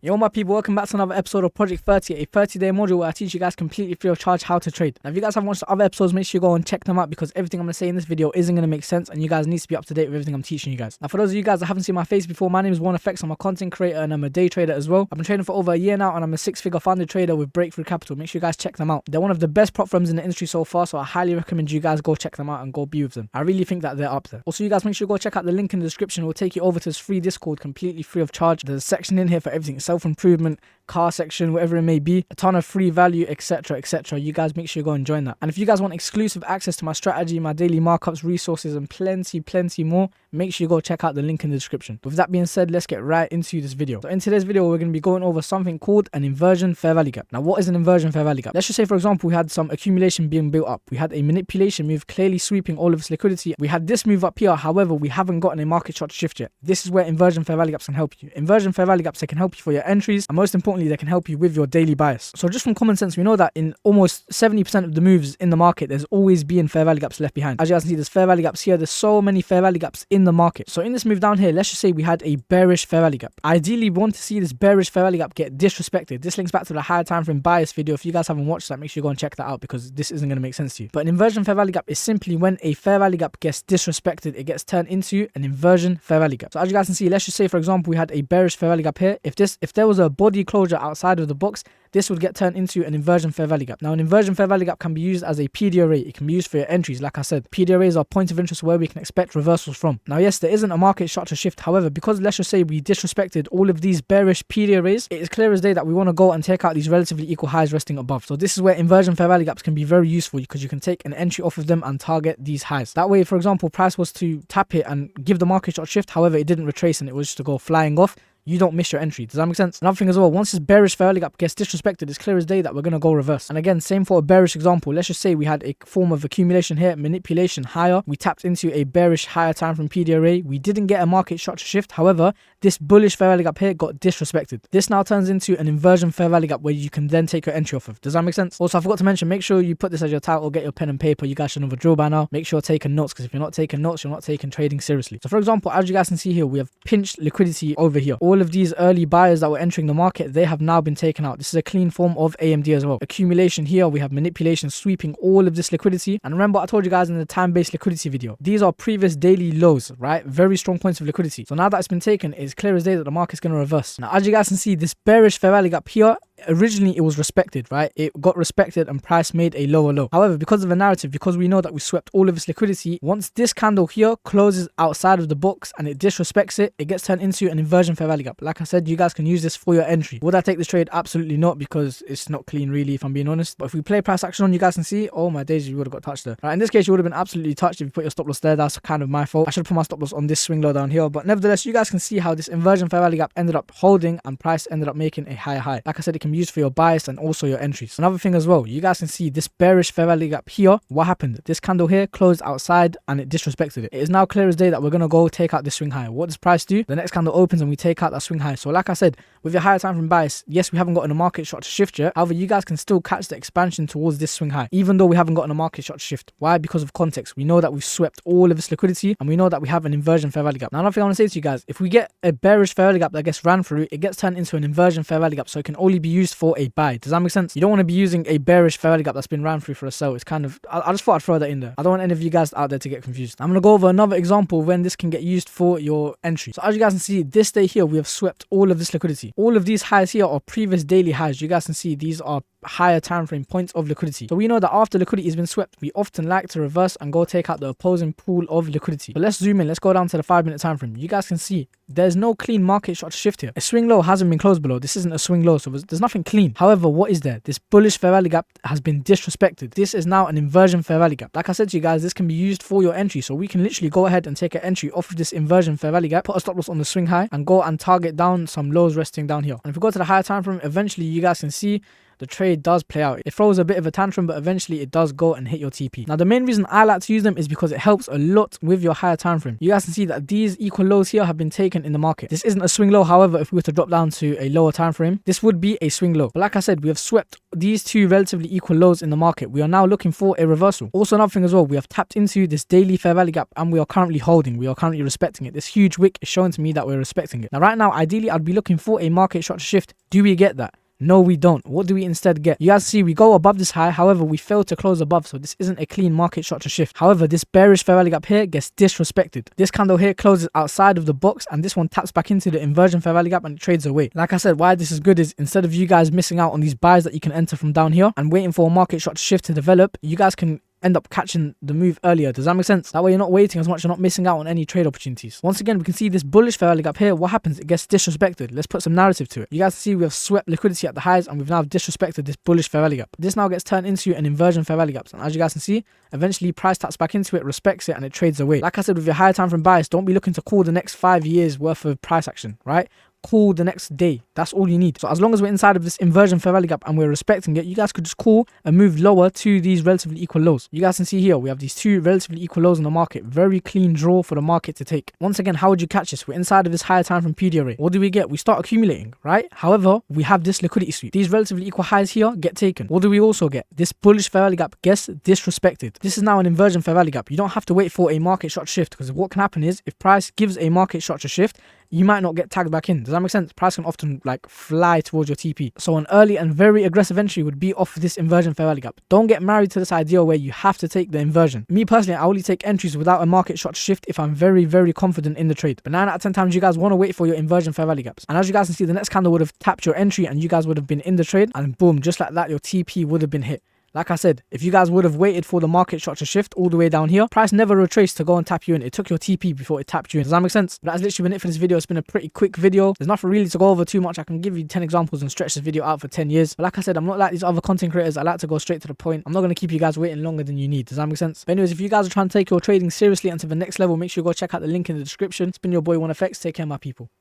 Yo my people, welcome back to another episode of Project 30, a 30-day module where I teach you guys completely free of charge how to trade. Now if you guys haven't watched the other episodes, make sure you go and check them out because everything I'm going to say in this video isn't going to make sense and you guys need to be up to date with everything I'm teaching you guys. Now for those of you guys that haven't seen my face before, my name is OneFX. I'm a content creator and I'm a day trader as well. I've been trading for over a year now and I'm a 6-figure funded trader with Breakthrough Capital. Make sure you guys check them out. They're one of the best prop firms in the industry so far, so I highly recommend you guys go check them out and go be with them. I really think that they're up there. Also you guys make sure you go check out the link in the description. It will take you over to this free Discord completely free of charge. There's a section in here for everything, self-improvement, car section, whatever it may be, a ton of free value, etc, etc. You guys make sure you go and join that. And if you guys want exclusive access to my strategy, my daily markups, resources and plenty more, make sure you go check out the link in the description. With that being said, let's get right into this video. So in today's video, we're going to be going over something called an inversion fair value gap. Now what is an inversion fair value gap? Let's just say for example we had some accumulation being built up. We had a manipulation move clearly sweeping all of its liquidity. We had this move up here, however we haven't gotten a market shot shift yet. This is where inversion fair value gaps can help you. Inversion fair value gaps, they can help you for your entries and most importantly they can help you with your daily bias. So just from common sense, we know that in almost 70% of the moves in the market, there's always been fair value gaps left behind. As you guys can see, there's fair value gaps here. There's so many fair value gaps in the market. So in this move down here, let's just say we had a bearish fair value gap. Ideally, we want to see this bearish fair value gap get disrespected. This links back to the higher time frame bias video. If you guys haven't watched that, make sure you go and check that out because this isn't going to make sense to you. But an inversion fair value gap is simply when a fair value gap gets disrespected, it gets turned into an inversion fair value gap. So as you guys can see, let's just say for example we had a bearish fair value gap here. If there was a body closure outside of the box, this would get turned into an inversion fair value gap. Now, an inversion fair value gap can be used as a PD array. It can be used for your entries. Like I said, PD arrays are points of interest where we can expect reversals from. Now, yes, there isn't a market structure shift. However, because let's just say we disrespected all of these bearish PD arrays, it is clear as day that we want to go and take out these relatively equal highs resting above. So this is where inversion fair value gaps can be very useful because you can take an entry off of them and target these highs. That way, for example, price was to tap it and give the market shot shift. However, it didn't retrace and it was just to go flying off. You don't miss your entry. Does that make sense? Another thing as well, once this bearish fair value gap gets disrespected, it's clear as day that we're going to go reverse. And again, same for a bearish example. Let's just say we had a form of accumulation here, manipulation higher. We tapped into a bearish higher time from PD array. We didn't get a market structure shift. However, this bullish fair value gap here got disrespected. This now turns into an inversion fair value gap where you can then take your entry off of. Does that make sense? Also, I forgot to mention, make sure you put this as your title, get your pen and paper. You guys should know the drill by now. Make sure you're taking notes because if you're not taking notes, you're not taking trading seriously. So for example, as you guys can see here, we have pinched liquidity over here. All of these early buyers that were entering the market, they have now been taken out. This is a clean form of AMD as well. Accumulation here, we have manipulation sweeping all of this liquidity. And remember, I told you guys in the time-based liquidity video, these are previous daily lows, right? Very strong points of liquidity. So now that it's been taken, it's clear as day that the market's going to reverse. Now, as you guys can see, this bearish fair value gap here, originally it was respected, right? It got respected and price made a lower low. However, because of the narrative, because we know that we swept all of this liquidity, once this candle here closes outside of the box and it disrespects it, it gets turned into an inversion fair value gap. Like I said, you guys can use this for your entry. Would I take this trade? Absolutely not, because it's not clean really, if I'm being honest. But if we play price action on, you guys can see, oh my days, you would have got touched there. Right, in this case, you would have been absolutely touched if you put your stop loss there. That's kind of my fault. I should have put my stop loss on this swing low down here. But nevertheless, you guys can see how this inversion fair value gap ended up holding and price ended up making a higher high. Like I said, it can be used for your bias and also your entries. Another thing as well, you guys can see this bearish fair value gap here. What happened? This candle here closed outside and it disrespected it. It is now clear as day that we're going to go take out this swing high. What does price do? The next candle opens and we take out that swing high. So like I said, with your higher time frame bias, yes, we haven't gotten a market shot to shift yet. However, you guys can still catch the expansion towards this swing high, even though we haven't gotten a market shot to shift. Why? Because of context. We know that we've swept all of this liquidity and we know that we have an inversion fair value gap. Now, another thing I want to say to you guys, if we get a bearish fair value gap that gets ran through, it gets turned into an inversion fair value gap. So it can only be used for a buy. Does that make sense? You don't want to be using a bearish fair value gap that's been ran through for a sell. It's kind of, I just thought I'd throw that in there. I don't want any of you guys out there to get confused. I'm going to go over another example when this can get used for your entry. So as you guys can see, this day here, we have swept all of this liquidity. All of these highs here are previous daily highs. You guys can see these are higher time frame points of liquidity. So we know that after liquidity has been swept, we often like to reverse and go take out the opposing pool of liquidity. But let's zoom in. Let's go down to the 5-minute time frame. You guys can see there's no clean market shot shift here. A swing low hasn't been closed below. This isn't a swing low, so there's nothing clean. However, what is there? This bullish fair value gap has been disrespected. This is now an inversion fair value gap. Like I said to you guys, this can be used for your entry. So we can literally go ahead and take an entry off of this inversion fair value gap, put a stop loss on the swing high and go and target down some lows resting down here. And if we go to the higher time frame, eventually you guys can see the trade does play out. It throws a bit of a tantrum, but eventually it does go and hit your TP. Now the main reason I like to use them is because it helps a lot with your higher time frame. You guys can see that these equal lows here have been taken in the market. This isn't a swing low, however, if we were to drop down to a lower time frame, this would be a swing low. But like I said, we have swept these two relatively equal lows in the market. We are now looking for a reversal. Also another thing as well, we have tapped into this daily fair value gap and we are currently holding. We are currently respecting it. This huge wick is showing to me that we're respecting it. Now right now, ideally, I'd be looking for a market structure shift. Do we get that? No, we don't. What do we instead get? You guys see we go above this high, however we fail to close above, so this isn't a clean market structure shift. However, this bearish fair value gap here gets disrespected. This candle here closes outside of the box and this one taps back into the inversion fair value gap and it trades away. Like I said, why this is good is instead of you guys missing out on these buys that you can enter from down here and waiting for a market structure shift to develop, you guys can end up catching the move earlier. Does that make sense? That way you're not waiting as much, you're not missing out on any trade opportunities. Once again, we can see this bullish fair value gap here. What happens? It gets disrespected. Let's put some narrative to it. You guys see we have swept liquidity at the highs and we've now disrespected this bullish fair value gap. This now gets turned into an inversion fair value gap. And as you guys can see, eventually price taps back into it, respects it, and it trades away. Like I said, with your higher time frame bias, don't be looking to call the next 5 years worth of price action, right? Call the next day. That's all you need. So as long as we're inside of this inversion fair value gap and we're respecting it, you guys could just call and move lower to these relatively equal lows. You guys can see here we have these two relatively equal lows in the market. Very clean draw for the market to take. Once again, how would you catch this? We're inside of this higher time from PDO rate. What do we get? We start accumulating, right? However, we have this liquidity sweep. These relatively equal highs here get taken. What do we also get? This bullish fair value gap gets disrespected. This is now an inversion fair value gap. You don't have to wait for a market structure shift because what can happen is if price gives a market structure shift, you might not get tagged back in. Does that make sense? Price can often like fly towards your TP. So an early and very aggressive entry would be off this inversion fair value gap. Don't get married to this idea where you have to take the inversion. Me personally, I only take entries without a market structure shift if I'm very, very confident in the trade. But 9 out of 10 times you guys want to wait for your inversion fair value gaps. And as you guys can see, the next candle would have tapped your entry and you guys would have been in the trade and boom, just like that, your TP would have been hit. Like I said, if you guys would have waited for the market structure shift all the way down here, price never retraced to go and tap you in. It took your TP before it tapped you in. Does that make sense? But that's literally been it for this video. It's been a pretty quick video. There's nothing really to go over too much. I can give you 10 examples and stretch this video out for 10 years. But like I said, I'm not like these other content creators. I like to go straight to the point. I'm not going to keep you guys waiting longer than you need. Does that make sense? But anyways, if you guys are trying to take your trading seriously and to the next level, make sure you go check out the link in the description. It's been your boy 1FX. Take care, my people.